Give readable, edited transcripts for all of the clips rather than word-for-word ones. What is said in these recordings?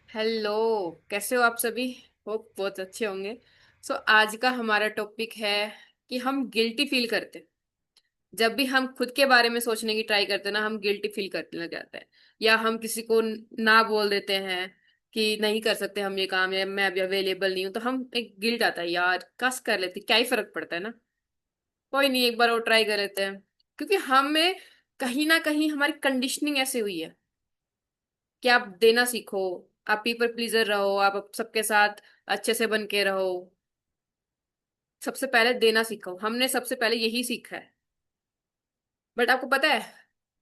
Hello. कैसे हो आप सभी? होप बहुत अच्छे होंगे। आज का हमारा टॉपिक है कि हम गिल्टी फील करते हैं। जब भी हम खुद के बारे में सोचने की ट्राई करते हैं ना, हम गिल्टी फील करने लग जाते हैं। या हम किसी को ना बोल देते हैं कि नहीं कर सकते हम ये काम, या मैं अभी अवेलेबल नहीं हूँ, तो हम एक गिल्ट आता है, यार कस कर लेते, क्या ही फर्क पड़ता है ना। कोई नहीं, एक बार और ट्राई कर लेते हैं। क्योंकि हमें कहीं ना कहीं हमारी कंडीशनिंग ऐसे हुई है कि आप देना सीखो, आप पीपल प्लीजर रहो, आप सबके साथ अच्छे से बन के रहो। सबसे पहले देना सीखो, हमने सबसे पहले यही सीखा है। बट आपको पता है,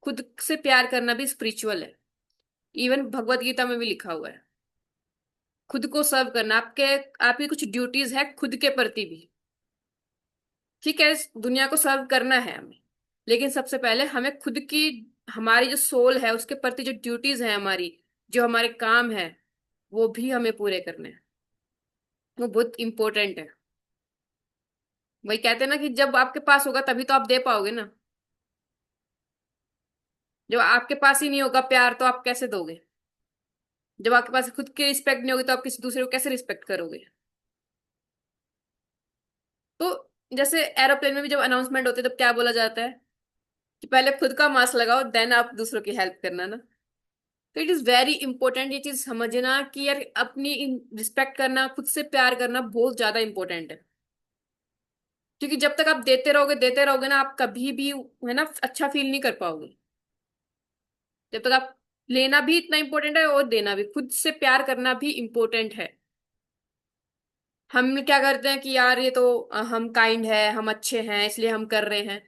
खुद से प्यार करना भी स्पिरिचुअल है। इवन भगवत गीता में भी लिखा हुआ है, खुद को सर्व करना। आपकी कुछ ड्यूटीज है खुद के प्रति भी। ठीक है, इस दुनिया को सर्व करना है हमें, लेकिन सबसे पहले हमें खुद की, हमारी जो सोल है उसके प्रति जो ड्यूटीज है हमारी, जो हमारे काम है, वो भी हमें पूरे करने हैं। वो बहुत इंपॉर्टेंट है। वही कहते हैं ना कि जब आपके पास होगा तभी तो आप दे पाओगे ना। जब आपके पास ही नहीं होगा प्यार, तो आप कैसे दोगे? जब आपके पास खुद की रिस्पेक्ट नहीं होगी, तो आप किसी दूसरे को कैसे रिस्पेक्ट करोगे? तो जैसे एरोप्लेन में भी जब अनाउंसमेंट होती है, तब क्या बोला जाता है कि पहले खुद का मास्क लगाओ, देन आप दूसरों की हेल्प करना ना। तो इट इज वेरी इंपॉर्टेंट ये चीज समझना कि यार अपनी रिस्पेक्ट करना, खुद से प्यार करना बहुत ज्यादा इंपॉर्टेंट है। क्योंकि जब तक आप देते रहोगे ना, आप कभी भी, है ना, अच्छा फील नहीं कर पाओगे। जब तक आप, लेना भी इतना इंपॉर्टेंट है और देना भी, खुद से प्यार करना भी इंपॉर्टेंट है। हम क्या करते हैं कि यार ये तो हम काइंड है, हम अच्छे हैं इसलिए हम कर रहे हैं।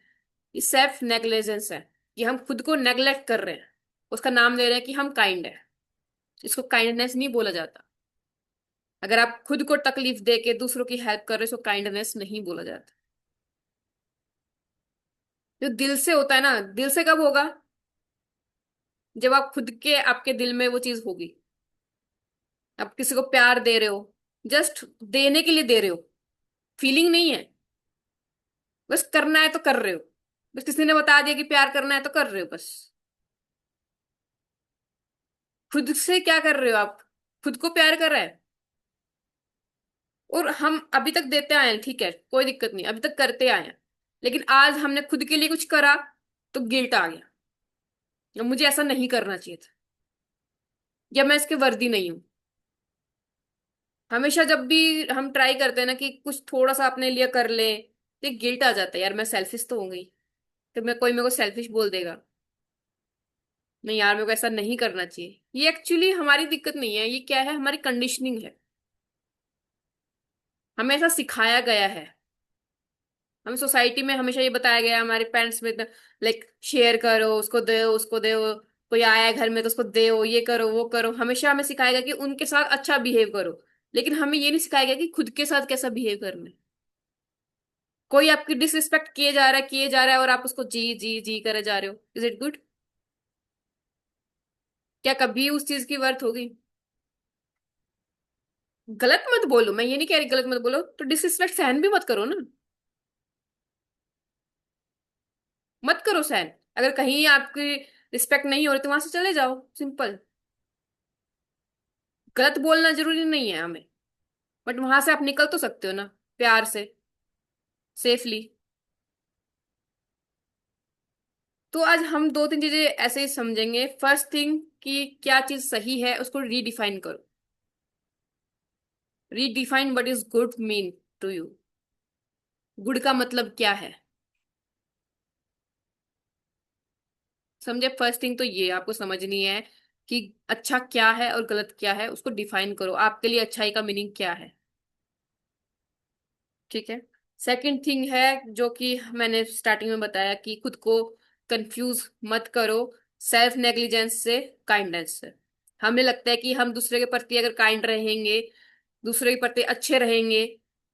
ये सेल्फ नेग्लिजेंस है, कि हम खुद को नेग्लेक्ट कर रहे हैं। उसका नाम ले रहे हैं कि हम काइंड है। इसको काइंडनेस नहीं बोला जाता। अगर आप खुद को तकलीफ दे के दूसरों की हेल्प कर रहे हो, इसको काइंडनेस नहीं बोला जाता। जो दिल से होता है ना, दिल से कब होगा? जब आप खुद के, आपके दिल में वो चीज होगी। आप किसी को प्यार दे रहे हो, जस्ट देने के लिए दे रहे हो, फीलिंग नहीं है। बस करना है तो कर रहे हो। बस किसी ने बता दिया कि प्यार करना है तो कर रहे हो बस। खुद से क्या कर रहे हो आप? खुद को प्यार कर रहा है। और हम अभी तक देते आए हैं, ठीक है, कोई दिक्कत नहीं, अभी तक करते आए हैं। लेकिन आज हमने खुद के लिए कुछ करा, तो गिल्ट आ गया, या मुझे ऐसा नहीं करना चाहिए था, या मैं इसके वर्दी नहीं हूं। हमेशा जब भी हम ट्राई करते हैं ना कि कुछ थोड़ा सा अपने लिए कर ले, तो गिल्ट आ जाता है, यार मैं सेल्फिश तो हो गई। तो मैं, कोई मेरे को सेल्फिश बोल देगा। नहीं यार, मेरे को ऐसा नहीं करना चाहिए। ये एक्चुअली हमारी दिक्कत नहीं है, ये क्या है, हमारी कंडीशनिंग है। हमें ऐसा सिखाया गया है। हमें सोसाइटी में हमेशा ये बताया गया है, हमारे पेरेंट्स में, लाइक शेयर करो, उसको दो, उसको दो, कोई आया है घर में तो उसको दो, ये करो वो करो। हमेशा हमें सिखाया गया कि उनके साथ अच्छा बिहेव करो। लेकिन हमें ये नहीं सिखाया गया कि खुद के साथ कैसा बिहेव करना है। कोई आपकी डिसरिस्पेक्ट किए जा रहा है, और आप उसको जी जी जी करे जा रहे हो, इज इट गुड? क्या कभी उस चीज की वर्थ होगी? गलत मत बोलो, मैं ये नहीं कह रही गलत मत बोलो, तो डिसरिस्पेक्ट सहन भी मत करो ना। मत करो सहन। अगर कहीं आपकी रिस्पेक्ट नहीं हो रही, तो वहां से चले जाओ, सिंपल। गलत बोलना जरूरी नहीं है हमें, बट वहां से आप निकल तो सकते हो ना, प्यार से, सेफली। तो आज हम दो तीन चीजें ऐसे ही समझेंगे। फर्स्ट थिंग, कि क्या चीज सही है उसको रीडिफाइन करो। Redefine what is good mean to you. Good का मतलब क्या है? समझे? फर्स्ट थिंग तो ये आपको समझनी है कि अच्छा क्या है और गलत क्या है, उसको डिफाइन करो। आपके लिए अच्छाई का मीनिंग क्या है? ठीक है। सेकंड थिंग है, जो कि मैंने स्टार्टिंग में बताया, कि खुद को कंफ्यूज मत करो सेल्फ नेग्लिजेंस से, काइंडनेस से। हमें लगता है कि हम दूसरे के प्रति अगर काइंड रहेंगे, दूसरे के प्रति अच्छे रहेंगे,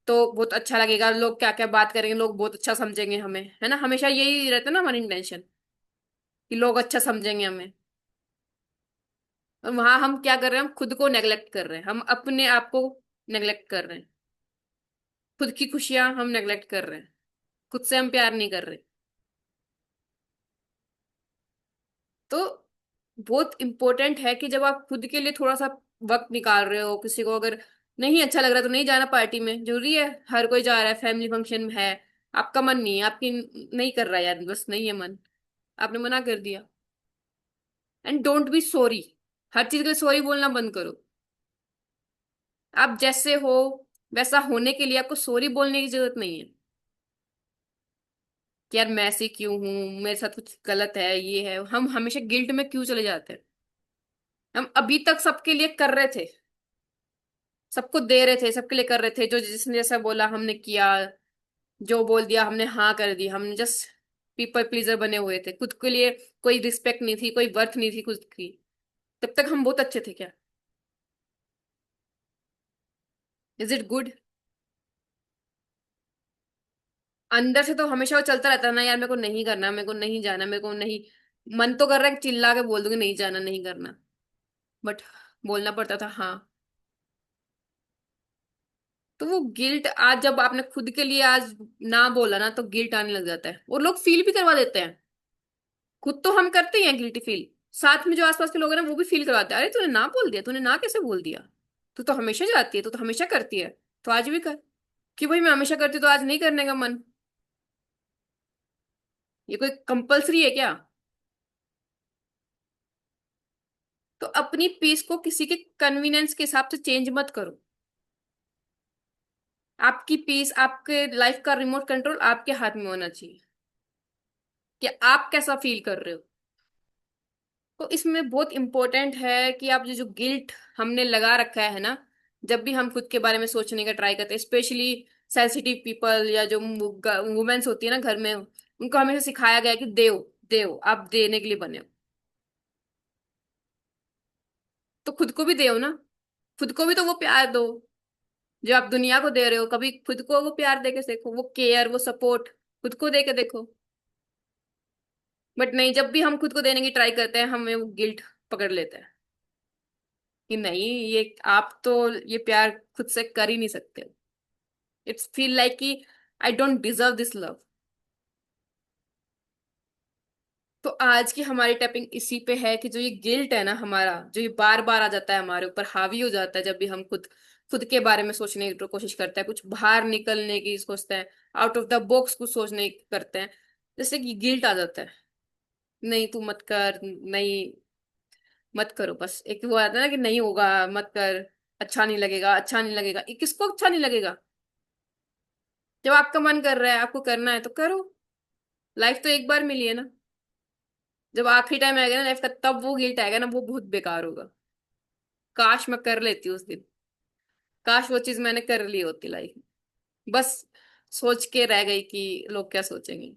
तो बहुत अच्छा लगेगा, लोग क्या क्या बात करेंगे, लोग बहुत अच्छा समझेंगे हमें, है ना। हमेशा यही रहता है ना हमारी इंटेंशन, कि लोग अच्छा समझेंगे हमें। और वहां हम क्या कर रहे हैं, हम खुद को नेग्लेक्ट कर रहे हैं, हम अपने आप को नेग्लेक्ट कर रहे हैं। खुद की खुशियां हम नेग्लेक्ट कर रहे हैं, खुद से हम प्यार नहीं कर रहे। तो बहुत इंपॉर्टेंट है कि जब आप खुद के लिए थोड़ा सा वक्त निकाल रहे हो, किसी को अगर नहीं अच्छा लग रहा तो नहीं जाना पार्टी में, जरूरी है? हर कोई जा रहा है, फैमिली फंक्शन में है, आपका मन नहीं है, आपकी नहीं कर रहा है यार, बस नहीं है मन, आपने मना कर दिया। एंड डोंट बी सॉरी, हर चीज के लिए सॉरी बोलना बंद करो। आप जैसे हो वैसा होने के लिए आपको सॉरी बोलने की जरूरत नहीं है कि यार मैं ऐसी क्यों हूं, मेरे साथ कुछ गलत है, ये है। हम हमेशा गिल्ट में क्यों चले जाते हैं? हम अभी तक सबके लिए कर रहे थे, सबको दे रहे थे, सबके लिए कर रहे थे, जो जिसने जैसा बोला हमने किया, जो बोल दिया हमने हाँ कर दी, हमने जस्ट पीपल प्लीजर बने हुए थे, खुद के लिए कोई रिस्पेक्ट नहीं थी, कोई वर्थ नहीं थी खुद की। तब तक हम बहुत अच्छे थे क्या? Is it good? अंदर से तो हमेशा वो चलता रहता है ना यार, मेरे को नहीं करना, मेरे को नहीं जाना, मेरे को नहीं। मन तो कर रहा है कि चिल्ला के बोल दूंगी नहीं जाना, नहीं करना, बट बोलना पड़ता था हाँ। तो वो गिल्ट आज जब आपने खुद के लिए आज ना बोला ना, तो गिल्ट आने लग जाता है, और लोग फील भी करवा देते हैं। खुद तो हम करते ही हैं गिल्टी फील, साथ में जो आसपास के लोग हैं ना वो भी फील करवाते हैं, अरे तूने ना बोल दिया, तूने ना कैसे बोल दिया, तू तो हमेशा जाती है, तू तो हमेशा करती है, तो आज भी कर। कि भाई मैं हमेशा करती हूँ, तो आज नहीं करने का मन? ये कोई कंपलसरी है क्या? तो अपनी पीस को किसी के कन्वीनियंस के हिसाब से चेंज मत करो। आपकी पीस, आपके लाइफ का रिमोट कंट्रोल आपके हाथ में होना चाहिए कि आप कैसा फील कर रहे हो। तो इसमें बहुत इंपॉर्टेंट है कि आप जो जो गिल्ट हमने लगा रखा है ना, जब भी हम खुद के बारे में सोचने का ट्राई करते हैं, स्पेशली सेंसिटिव पीपल या जो वुमेन्स होती है ना घर में, उनको हमेशा सिखाया गया है कि देव, देव आप देने के लिए बने हो, तो खुद को भी दो ना। खुद को भी तो वो प्यार दो जो आप दुनिया को दे रहे हो, कभी खुद को वो प्यार दे के देखो, वो केयर, वो सपोर्ट खुद को दे के देखो। बट नहीं, जब भी हम खुद को देने की ट्राई करते हैं हमें वो गिल्ट पकड़ लेता है कि नहीं, ये आप तो ये प्यार खुद से कर ही नहीं सकते। इट्स फील लाइक कि I don't deserve this love. तो आज की हमारी टैपिंग इसी पे है कि जो ये गिल्ट है ना हमारा, जो ये बार बार आ जाता है हमारे ऊपर, हावी हो जाता है जब भी हम खुद खुद के बारे में सोचने की कोशिश करते हैं, कुछ बाहर निकलने की सोचते हैं, आउट ऑफ द बॉक्स कुछ सोचने की करते हैं, जैसे कि गिल्ट आ जाता है, नहीं तू मत कर, नहीं मत करो, बस एक वो आता है ना कि नहीं होगा, मत कर, अच्छा नहीं लगेगा, अच्छा नहीं लगेगा, ये किसको अच्छा नहीं लगेगा? जब आपका मन कर रहा है, आपको करना है तो करो। लाइफ तो एक बार मिली है ना, जब आखिरी टाइम आएगा ना लाइफ का, तब वो गिल्ट आएगा ना, वो बहुत बेकार होगा। काश मैं कर लेती उस दिन, काश वो चीज मैंने कर ली होती लाइफ में। बस सोच के रह गई कि लोग क्या सोचेंगे।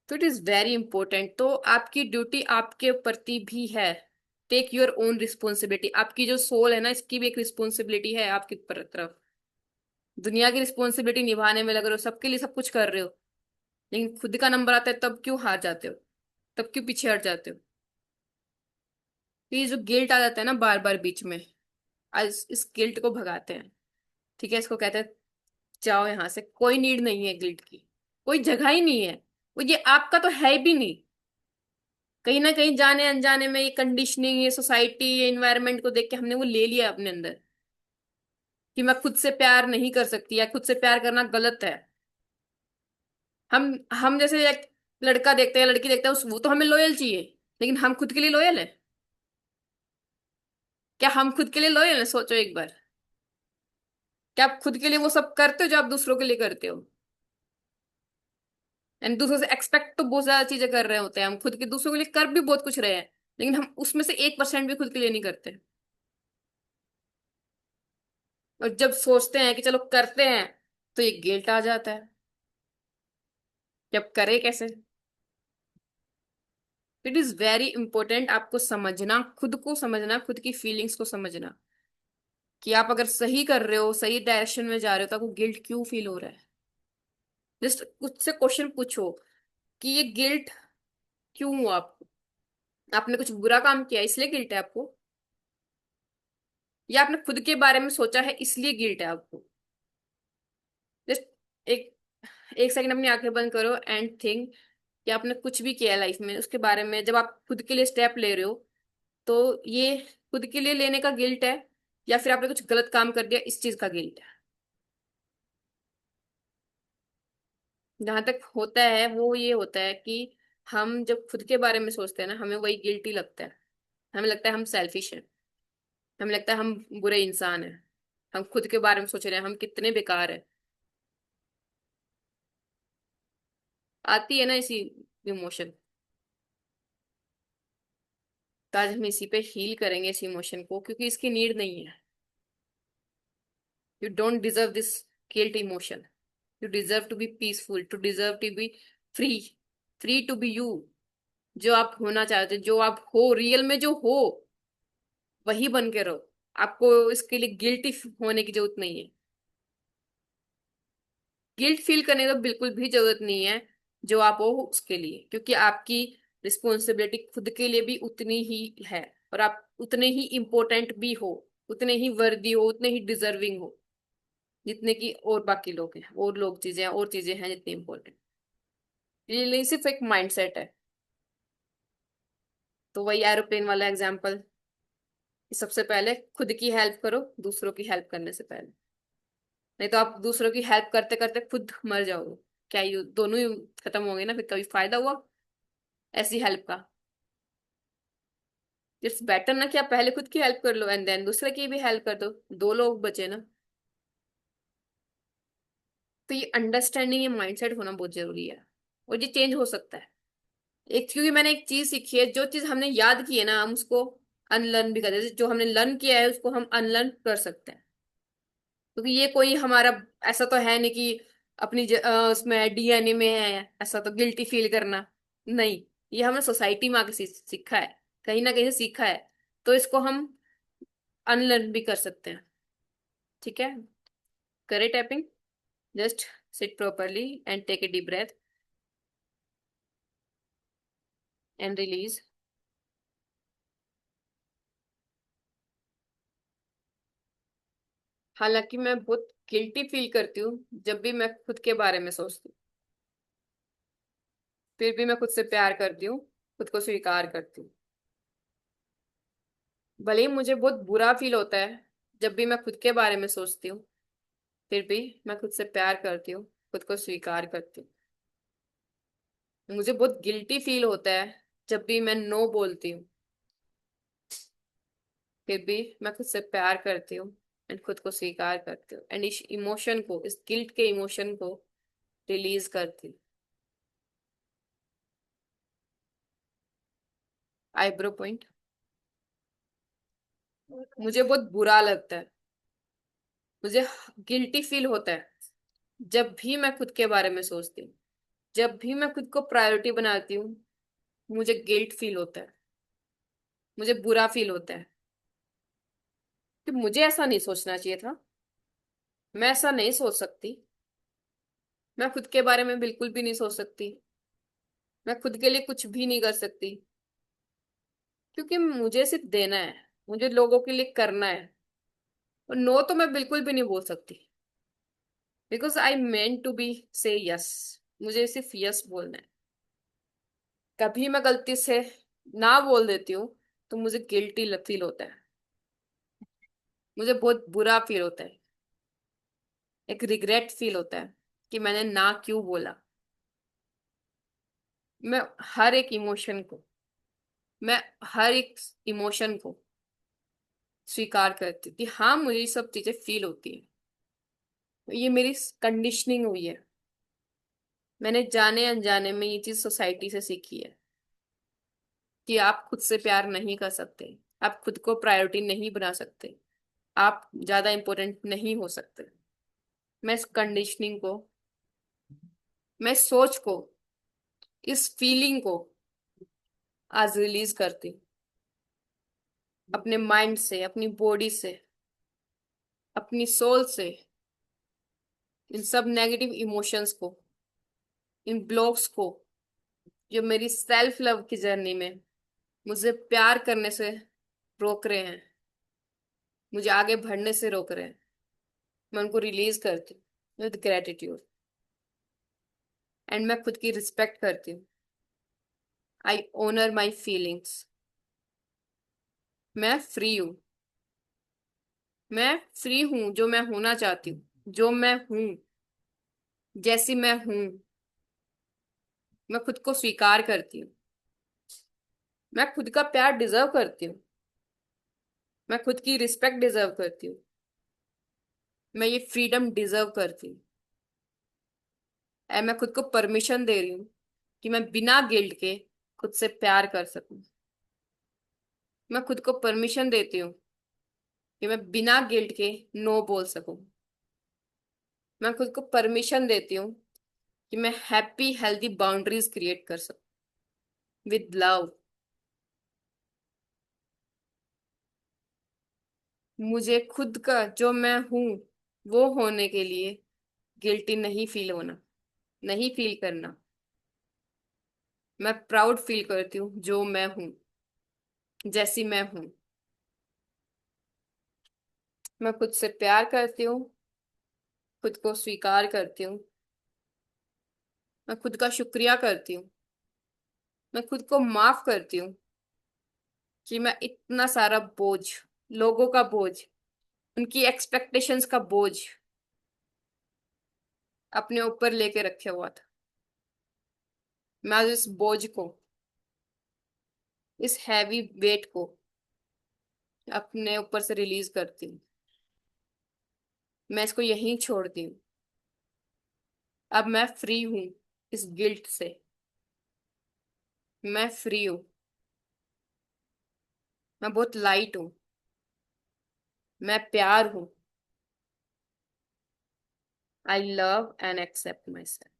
तो इट इज वेरी इंपॉर्टेंट, तो आपकी ड्यूटी आपके प्रति भी है। टेक योर ओन रिस्पॉन्सिबिलिटी, आपकी जो सोल है ना, इसकी भी एक रिस्पॉन्सिबिलिटी है आपकी तरफ। दुनिया की रिस्पॉन्सिबिलिटी निभाने में लग रहे हो, सबके लिए सब कुछ कर रहे हो, लेकिन खुद का नंबर आता है तब क्यों हार जाते हो, तब क्यों पीछे हट जाते हो? तो ये जो गिल्ट आ जाता है ना बार बार बीच में, आज इस गिल्ट को भगाते हैं। ठीक है, इसको कहते हैं जाओ यहाँ से, कोई नीड नहीं है गिल्ट की, कोई जगह ही नहीं है, वो ये आपका तो है भी नहीं। कहीं ना कहीं जाने अनजाने में ये कंडीशनिंग, ये सोसाइटी, ये इन्वायरमेंट को देख के हमने वो ले लिया अपने अंदर कि मैं खुद से प्यार नहीं कर सकती, या खुद से प्यार करना गलत है। हम जैसे एक लड़का देखते हैं, लड़की देखते हैं, उस वो तो हमें लॉयल चाहिए, लेकिन हम खुद के लिए लॉयल है? क्या हम खुद के लिए लॉयल है? सोचो एक बार, क्या आप खुद के लिए वो सब करते हो जो आप दूसरों के लिए करते हो? एंड दूसरों से एक्सपेक्ट तो बहुत ज्यादा चीजें कर रहे होते हैं, हम खुद के दूसरों के लिए कर भी बहुत कुछ रहे हैं, लेकिन हम उसमें से 1% भी खुद के लिए नहीं करते। और जब सोचते हैं कि चलो करते हैं, तो ये गिल्ट आ जाता है, जब करे कैसे? इट इज वेरी इंपॉर्टेंट आपको समझना, खुद को समझना, खुद की फीलिंग्स को समझना, कि आप अगर सही कर रहे हो, सही डायरेक्शन में जा रहे हो, तो आपको गिल्ट क्यों फील हो रहा है। जस्ट कुछ से क्वेश्चन पूछो कि ये गिल्ट क्यों हुआ आपको? आपने कुछ बुरा काम किया इसलिए गिल्ट है आपको, या आपने खुद के बारे में सोचा है इसलिए गिल्ट है आपको? जस्ट एक एक सेकंड अपनी आंखें बंद करो एंड थिंक कि आपने कुछ भी किया लाइफ में, उसके बारे में जब आप खुद के लिए स्टेप ले रहे हो, तो ये खुद के लिए लेने का गिल्ट है, या फिर आपने कुछ गलत काम कर दिया इस चीज का गिल्ट है? जहां तक होता है वो ये होता है कि हम जब खुद के बारे में सोचते हैं ना, हमें वही गिल्टी लगता है। हमें लगता है हम सेल्फिश हैं, हमें लगता है हम बुरे इंसान हैं, हम खुद के बारे में सोच रहे हैं हम कितने बेकार हैं। आती है ना इसी इमोशन। तो आज हम इसी पे हील करेंगे इस इमोशन को, क्योंकि इसकी नीड नहीं है। You don't deserve this guilt emotion. You deserve to be peaceful, to deserve to be free, free to be you. जो आप होना चाहते हो, जो आप हो रियल में जो हो, वही बन के रहो। आपको इसके लिए गिल्टी होने की जरूरत नहीं है। गिल्ट फील करने की तो बिल्कुल भी जरूरत नहीं है जो आप हो उसके लिए, क्योंकि आपकी रिस्पॉन्सिबिलिटी खुद के लिए भी उतनी ही है। और आप उतने ही इम्पोर्टेंट भी हो, उतने ही वर्दी हो, उतने ही डिजर्विंग हो, जितने की और बाकी लोग हैं, और लोग चीजें हैं, और चीजें हैं जितनी इम्पोर्टेंट। ये सिर्फ एक माइंडसेट है। तो वही एरोप्लेन वाला एग्जाम्पल, सबसे पहले खुद की हेल्प करो दूसरों की हेल्प करने से पहले। नहीं तो आप दूसरों की हेल्प करते करते खुद मर जाओगे। क्या ये दोनों ही खत्म होंगे ना, फिर कभी फायदा हुआ ऐसी हेल्प का? इट्स बेटर ना कि आप पहले खुद की हेल्प कर लो एंड देन दूसरे की भी हेल्प कर दो, दो लोग बचे ना। तो ये अंडरस्टैंडिंग, ये माइंडसेट होना बहुत जरूरी है, और ये चेंज हो सकता है। एक, क्योंकि मैंने एक चीज सीखी है, जो चीज हमने याद की है ना, हम उसको अनलर्न भी कर देते, जो हमने लर्न किया है उसको हम अनलर्न कर सकते हैं। क्योंकि ये कोई हमारा ऐसा तो है नहीं कि अपनी उसमें डीएनए में है ऐसा तो गिल्टी फील करना। नहीं, ये हमने सोसाइटी में आके सीखा है, कहीं ना कहीं से सीखा है। तो इसको हम अनलर्न भी कर सकते हैं। ठीक है, करे tapping. Just sit properly and take a deep breath and release. हालांकि मैं बहुत गिल्टी फील करती हूँ जब भी मैं खुद के बारे में सोचती हूँ, फिर भी मैं खुद से प्यार करती हूँ, खुद को स्वीकार करती हूँ। भले ही मुझे बहुत बुरा फील होता है जब भी मैं खुद के बारे में सोचती हूँ, फिर भी मैं खुद से प्यार करती हूँ, खुद को स्वीकार करती हूँ। मुझे बहुत गिल्टी फील होता है जब भी मैं नो बोलती हूँ, फिर भी मैं खुद से प्यार करती हूँ एंड खुद को स्वीकार करती हूँ, एंड इस इमोशन को, इस गिल्ट के इमोशन को रिलीज करती हूँ। Eyebrow point. मुझे बहुत बुरा लगता है, मुझे गिल्टी फील होता है जब भी मैं खुद के बारे में सोचती हूँ, जब भी मैं खुद को प्रायोरिटी बनाती हूँ, मुझे गिल्ट फील होता है, मुझे बुरा फील होता है कि मुझे ऐसा नहीं सोचना चाहिए था, मैं ऐसा नहीं सोच सकती, मैं खुद के बारे में बिल्कुल भी नहीं सोच सकती, मैं खुद के लिए कुछ भी नहीं कर सकती, क्योंकि मुझे सिर्फ देना है, मुझे लोगों के लिए करना है। और नो तो मैं बिल्कुल भी नहीं बोल सकती, because I meant to be say yes. मुझे सिर्फ यस बोलना है। कभी मैं गलती से ना बोल देती हूँ तो मुझे गिल्टी फील होता है, मुझे बहुत बुरा फील होता है, एक रिग्रेट फील होता है कि मैंने ना क्यों बोला। मैं हर एक इमोशन को, मैं हर एक इमोशन को स्वीकार करती हूँ कि हाँ मुझे ये सब चीजें फील होती है। ये मेरी कंडीशनिंग हुई है, मैंने जाने अनजाने में ये चीज सोसाइटी से सीखी है कि आप खुद से प्यार नहीं कर सकते, आप खुद को प्रायोरिटी नहीं बना सकते, आप ज्यादा इंपॉर्टेंट नहीं हो सकते। मैं इस कंडीशनिंग को, मैं इस सोच को, इस फीलिंग को आज रिलीज करती हूँ, अपने माइंड से, अपनी बॉडी से, अपनी सोल से। इन सब नेगेटिव इमोशंस को, इन ब्लॉक्स को, जो मेरी सेल्फ लव की जर्नी में मुझे प्यार करने से रोक रहे हैं, मुझे आगे बढ़ने से रोक रहे हैं, मैं उनको रिलीज करती हूँ विद ग्रेटिट्यूड। एंड मैं खुद की रिस्पेक्ट करती हूँ। आई ओनर माई फीलिंग्स। मैं फ्री हूँ। मैं फ्री हूँ जो मैं होना चाहती हूँ, जो मैं हूँ, जैसी मैं हूँ। मैं खुद को स्वीकार करती हूँ। मैं खुद का प्यार डिजर्व करती हूँ। मैं खुद की रिस्पेक्ट डिजर्व करती हूँ। मैं ये फ्रीडम डिजर्व करती हूँ। मैं खुद को परमिशन दे रही हूँ कि मैं बिना गिल्ट के खुद से प्यार कर सकूं। मैं खुद को परमिशन देती हूँ कि मैं बिना गिल्ट के नो बोल सकूं। मैं खुद को परमिशन देती हूँ कि मैं हैप्पी हेल्दी बाउंड्रीज क्रिएट कर सकूं विद लव। मुझे खुद का जो मैं हूँ वो होने के लिए गिल्टी नहीं फील होना, नहीं फील करना। मैं प्राउड फील करती हूँ जो मैं हूँ, जैसी मैं हूँ। मैं खुद से प्यार करती हूँ, खुद को स्वीकार करती हूँ। मैं खुद का शुक्रिया करती हूँ। मैं खुद को माफ करती हूँ कि मैं इतना सारा बोझ, लोगों का बोझ, उनकी एक्सपेक्टेशंस का बोझ अपने ऊपर लेके रखे हुआ था। मैं आज इस बोझ को, इस हैवी वेट को अपने ऊपर से रिलीज करती हूँ। मैं इसको यहीं छोड़ती हूँ। अब मैं फ्री हूँ इस गिल्ट से। मैं फ्री हूँ। मैं बहुत लाइट हूँ। मैं प्यार हूँ। I love and accept myself.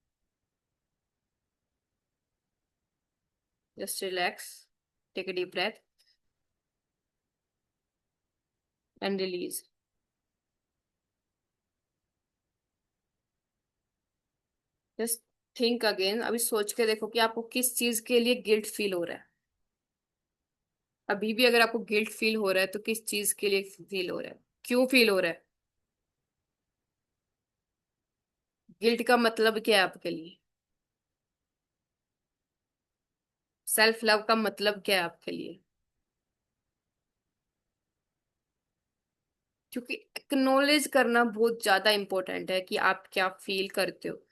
Just relax, take a deep breath and release. Just think again. अभी सोच के देखो कि आपको किस चीज के लिए गिल्ट फील हो रहा है। अभी भी अगर आपको गिल्ट फील हो रहा है तो किस चीज के लिए फील हो रहा है, क्यों फील हो रहा है? गिल्ट का मतलब क्या है आपके लिए? सेल्फ लव का मतलब क्या है आपके लिए? क्योंकि एक्नॉलेज करना बहुत ज्यादा इंपॉर्टेंट है कि आप क्या फील करते हो।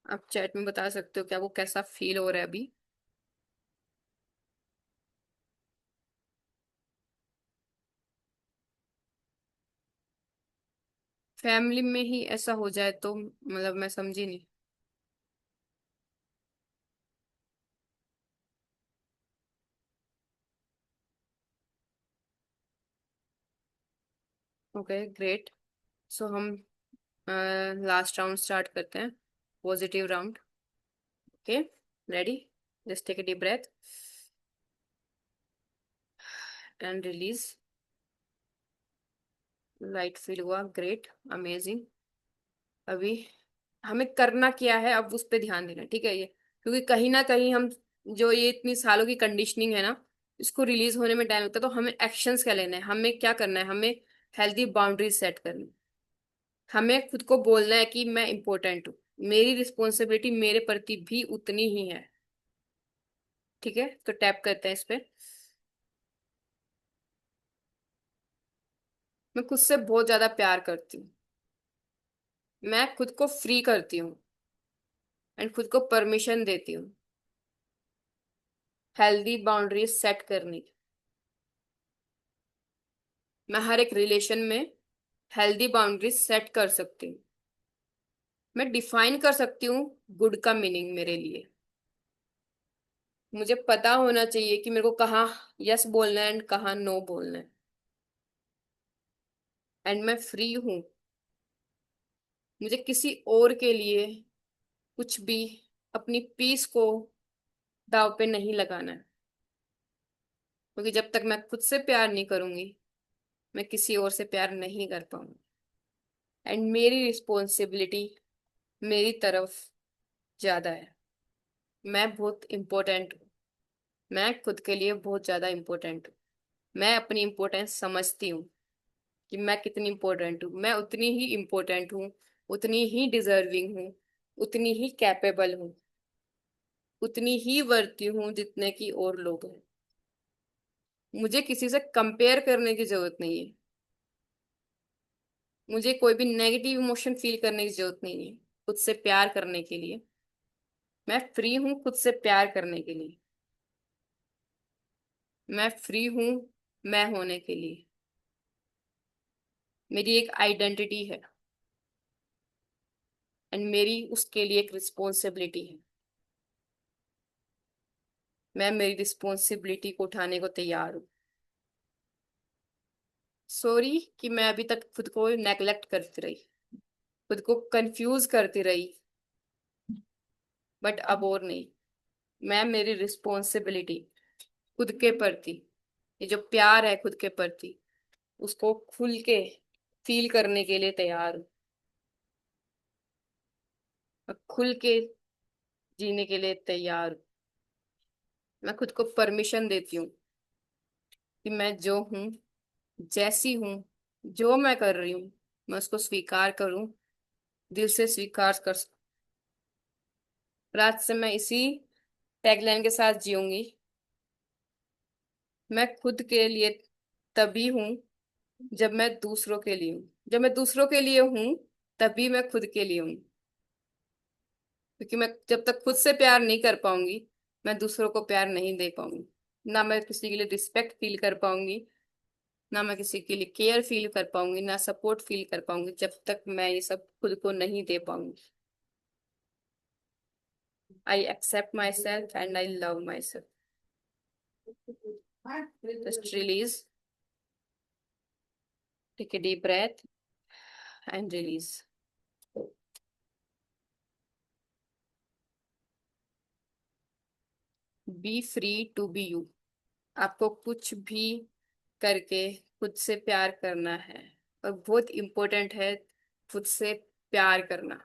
आप चैट में बता सकते हो कि आपको कैसा फील हो रहा है अभी। फैमिली में ही ऐसा हो जाए तो मतलब मैं समझी नहीं। Okay great. सो हम लास्ट राउंड स्टार्ट करते हैं, positive round. Okay, ready? Just take a deep breath and release. Light feel हुआ, ग्रेट, अमेजिंग। अभी हमें करना क्या है, अब उस पर ध्यान देना, ठीक है? ये क्योंकि कहीं ना कहीं हम, जो ये इतनी सालों की कंडीशनिंग है ना, इसको रिलीज होने में टाइम लगता है। तो हमें एक्शंस क्या लेना है, हमें क्या करना है? हमें हेल्दी बाउंड्रीज सेट करनी। हमें खुद को बोलना है कि मैं इंपॉर्टेंट हूँ, मेरी रिस्पॉन्सिबिलिटी मेरे प्रति भी उतनी ही है। ठीक है, तो टैप करते हैं इस पे। मैं खुद से बहुत ज्यादा प्यार करती हूँ। मैं खुद को फ्री करती हूँ एंड खुद को परमिशन देती हूँ हेल्दी बाउंड्रीज सेट करने की। मैं हर एक रिलेशन में हेल्दी बाउंड्रीज सेट कर सकती हूँ। मैं डिफाइन कर सकती हूँ गुड का मीनिंग मेरे लिए। मुझे पता होना चाहिए कि मेरे को कहाँ यस बोलना है एंड कहाँ नो बोलना है। एंड मैं फ्री हूँ। मुझे किसी और के लिए कुछ भी, अपनी पीस को दाव पे नहीं लगाना है। क्योंकि जब तक मैं खुद से प्यार नहीं करूंगी, मैं किसी और से प्यार नहीं कर पाऊंगी। एंड मेरी रिस्पॉन्सिबिलिटी मेरी तरफ ज्यादा है। मैं बहुत इंपॉर्टेंट हूँ। मैं खुद के लिए बहुत ज्यादा इंपॉर्टेंट हूँ। मैं अपनी इंपॉर्टेंस समझती हूँ कि मैं कितनी इंपॉर्टेंट हूँ। मैं उतनी ही इंपॉर्टेंट हूँ, उतनी ही डिजर्विंग हूँ, उतनी ही कैपेबल हूँ, उतनी ही वर्ती हूँ जितने की और लोग हैं। मुझे किसी से कंपेयर करने की जरूरत नहीं है। मुझे कोई भी नेगेटिव इमोशन फील करने की जरूरत नहीं है खुद से प्यार करने के लिए। मैं फ्री हूँ खुद से प्यार करने के लिए। मैं फ्री हूँ मैं होने के लिए। मेरी एक आइडेंटिटी है एंड मेरी उसके लिए एक रिस्पॉन्सिबिलिटी है। मैं मेरी रिस्पॉन्सिबिलिटी को उठाने को तैयार हूँ। सॉरी कि मैं अभी तक खुद को नेग्लेक्ट करती रही, खुद को कंफ्यूज करती रही, बट अब और नहीं। मैं मेरी रिस्पॉन्सिबिलिटी खुद के प्रति, ये जो प्यार है खुद के प्रति, उसको खुल के फील करने के लिए तैयार हूँ। मैं खुल के जीने के लिए तैयार हूँ। मैं खुद को परमिशन देती हूँ कि मैं जो हूँ, जैसी हूँ, जो मैं कर रही हूँ, मैं उसको स्वीकार करूँ, दिल से स्वीकार कर सकूं। रात से मैं इसी टैगलाइन के साथ जीऊंगी। मैं खुद के लिए तभी हूँ जब मैं दूसरों के लिए हूँ। जब मैं दूसरों के लिए हूँ तभी मैं खुद के लिए हूँ। क्योंकि मैं जब तक खुद से प्यार नहीं कर पाऊंगी, मैं दूसरों को प्यार नहीं दे पाऊंगी। ना मैं किसी के लिए रिस्पेक्ट फील कर पाऊंगी, ना मैं किसी के लिए केयर फील कर पाऊंगी, ना सपोर्ट फील कर पाऊंगी, जब तक मैं ये सब खुद को नहीं दे पाऊंगी। I accept myself and I love myself. Just release, take a deep breath and release. Be free to be you. आपको कुछ भी करके खुद से प्यार करना है, और बहुत इंपॉर्टेंट है खुद से प्यार करना।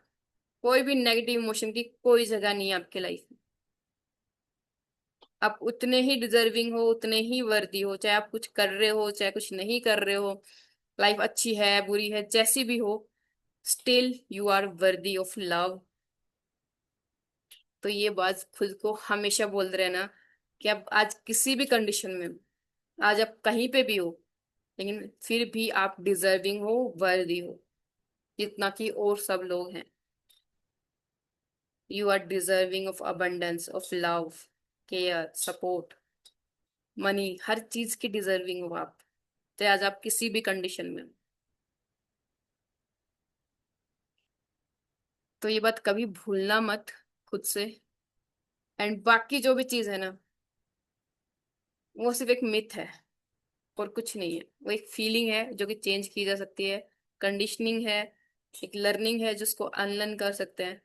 कोई भी नेगेटिव इमोशन की कोई जगह नहीं है आपके लाइफ में। आप उतने ही डिजर्विंग हो, उतने ही वर्दी हो, चाहे आप कुछ कर रहे हो चाहे कुछ नहीं कर रहे हो। लाइफ अच्छी है बुरी है जैसी भी हो, still you are worthy of love. तो ये बात खुद को हमेशा बोलते रहना कि आप आज किसी भी कंडीशन में हो, आज आप कहीं पे भी हो, लेकिन फिर भी आप डिजर्विंग हो, वर्दी हो जितना कि और सब लोग हैं। You are deserving of abundance of love, care, support, money, हर चीज की डिजर्विंग हो आप, चाहे आज आप किसी भी कंडीशन में हो। तो ये बात कभी भूलना मत खुद से। एंड बाकी जो भी चीज है ना, वो सिर्फ एक मिथ है और कुछ नहीं है। वो एक फीलिंग है जो कि चेंज की जा सकती है, कंडीशनिंग है, एक लर्निंग है जिसको अनलर्न कर सकते हैं।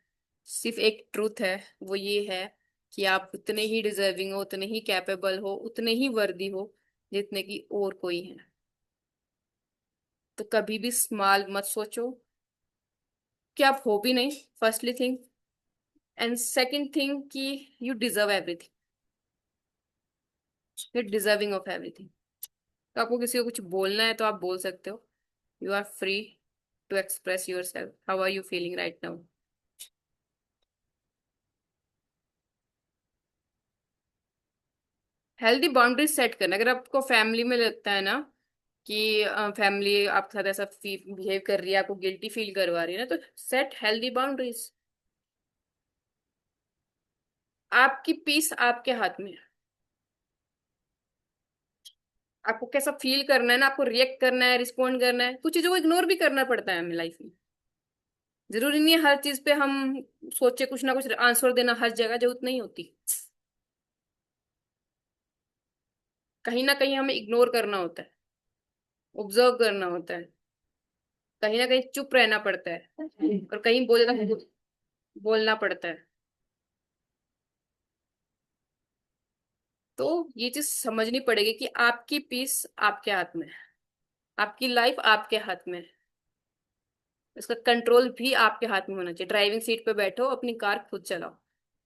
सिर्फ एक ट्रूथ है, वो ये है कि आप उतने ही डिजर्विंग हो, उतने ही कैपेबल हो, उतने ही वर्दी हो जितने की और कोई है। तो कभी भी स्मॉल मत सोचो कि आप हो भी नहीं, firstly thing. And second thing कि you deserve everything, you deserving of everything. तो आपको किसी को कुछ बोलना है तो आप बोल सकते हो। You are free to express yourself. How are you feeling right now? Healthy boundaries set करना। अगर आपको फैमिली में लगता है ना कि फैमिली आपके साथ ऐसा बिहेव कर रही है, आपको गिल्टी फील करवा रही है ना, तो सेट हेल्दी बाउंड्रीज। आपकी पीस आपके हाथ में है। आपको कैसा फील करना है ना, आपको रिएक्ट करना है, रिस्पॉन्ड करना है। कुछ चीजों को इग्नोर भी करना पड़ता है हमें लाइफ में। जरूरी नहीं है हर चीज पे हम सोचे कुछ ना कुछ आंसर देना, हर जगह जरूरत नहीं होती। कहीं ना कहीं हमें इग्नोर करना होता है, ऑब्जर्व करना होता है, कहीं ना कहीं चुप रहना पड़ता है, और कहीं बहुत ज्यादा बोलना पड़ता है। तो ये चीज समझनी पड़ेगी कि आपकी पीस आपके हाथ में है, आपकी लाइफ आपके हाथ में है। इसका कंट्रोल भी आपके हाथ में होना चाहिए। ड्राइविंग सीट पे बैठो, अपनी कार खुद चलाओ।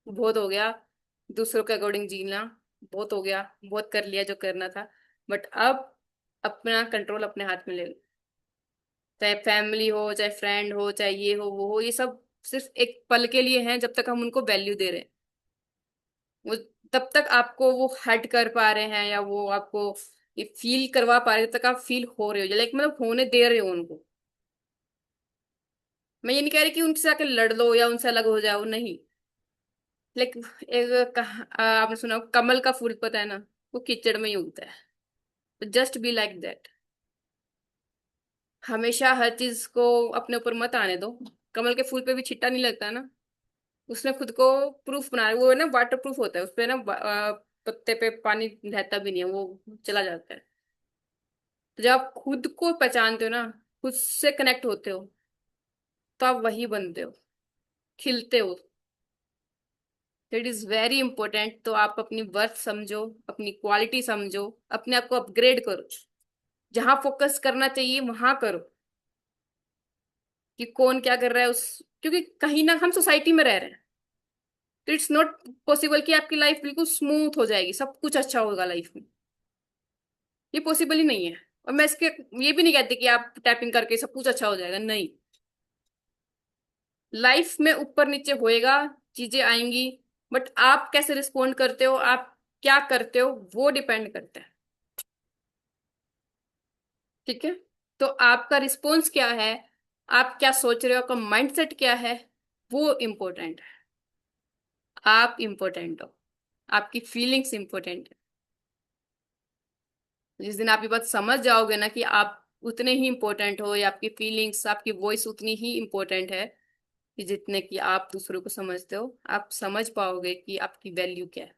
बहुत हो गया दूसरों के अकॉर्डिंग जीना, बहुत हो गया, बहुत कर लिया जो करना था, बट अब अपना कंट्रोल अपने हाथ में ले लो। चाहे फैमिली हो, चाहे फ्रेंड हो, चाहे ये हो वो हो, ये सब सिर्फ एक पल के लिए हैं, जब तक हम उनको वैल्यू दे रहे हैं। वो तब तक आपको वो हर्ट कर पा रहे हैं, या वो आपको ये फील करवा पा रहे हैं, तब तक आप फील हो रहे हो, लाइक मतलब होने दे रहे हो उनको। मैं ये नहीं कह रही कि उनसे जाके लड़ लो या उनसे अलग हो जाओ, नहीं। लाइक एक आपने सुना हो, कमल का फूल पता है ना, वो कीचड़ में ही उगता है। तो जस्ट बी लाइक दैट। हमेशा हर चीज को अपने ऊपर मत आने दो। कमल के फूल पे भी छिट्टा नहीं लगता ना। उसने खुद को प्रूफ बना, वो है ना वाटर प्रूफ होता है, उसपे ना पत्ते पे पानी रहता भी नहीं है, वो चला जाता है। तो जब आप खुद को पहचानते हो ना, खुद से कनेक्ट होते हो, तो आप वही बनते हो, खिलते हो। It is very important. तो आप अपनी वर्थ समझो, अपनी क्वालिटी समझो, अपने आप को अपग्रेड करो। जहां फोकस करना चाहिए वहां करो, कि कौन क्या कर रहा है उस, क्योंकि कहीं ना हम सोसाइटी में रह रहे हैं। तो इट्स नॉट पॉसिबल कि आपकी लाइफ बिल्कुल स्मूथ हो जाएगी, सब कुछ अच्छा होगा लाइफ में। ये पॉसिबल ही नहीं है। और मैं इसके ये भी नहीं कहती कि आप टैपिंग करके सब कुछ अच्छा हो जाएगा, नहीं। लाइफ में ऊपर नीचे होएगा, चीजें आएंगी, बट आप कैसे रिस्पॉन्ड करते हो, आप क्या करते हो, वो डिपेंड करता है। ठीक है। तो आपका रिस्पॉन्स क्या है, आप क्या सोच रहे हो, आपका माइंडसेट क्या है, वो इम्पोर्टेंट है। आप इम्पोर्टेंट हो, आपकी फीलिंग्स इम्पोर्टेंट है। जिस दिन आप ये बात समझ जाओगे ना कि आप उतने ही इम्पोर्टेंट हो, या आपकी फीलिंग्स, आपकी वॉइस उतनी ही इम्पोर्टेंट है कि जितने कि आप दूसरों को समझते हो, आप समझ पाओगे कि आपकी वैल्यू क्या है।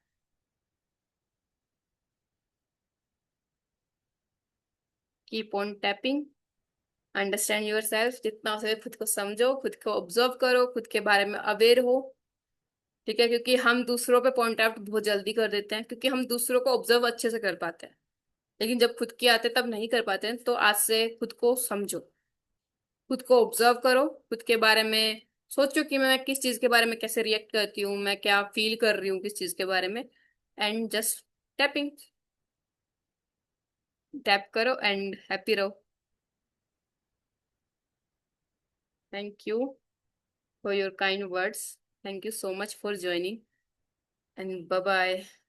Keep on tapping, understand your self, जितना हो सके खुद को समझो, खुद को ऑब्जर्व करो, खुद के बारे में अवेयर हो। ठीक है, क्योंकि हम दूसरों पे पॉइंट आउट बहुत जल्दी कर देते हैं, क्योंकि हम दूसरों को ऑब्जर्व अच्छे से कर पाते हैं, लेकिन जब खुद की आते तब नहीं कर पाते हैं। तो आज से खुद को समझो, खुद को ऑब्जर्व करो, खुद के बारे में सोचो कि मैं किस चीज के बारे में कैसे रिएक्ट करती हूँ, मैं क्या फील कर रही हूँ किस चीज के बारे में। एंड जस्ट टैपिंग, टैप करो एंड हैप्पी रहो। Thank you for your kind words. Thank you so much for joining, and bye bye.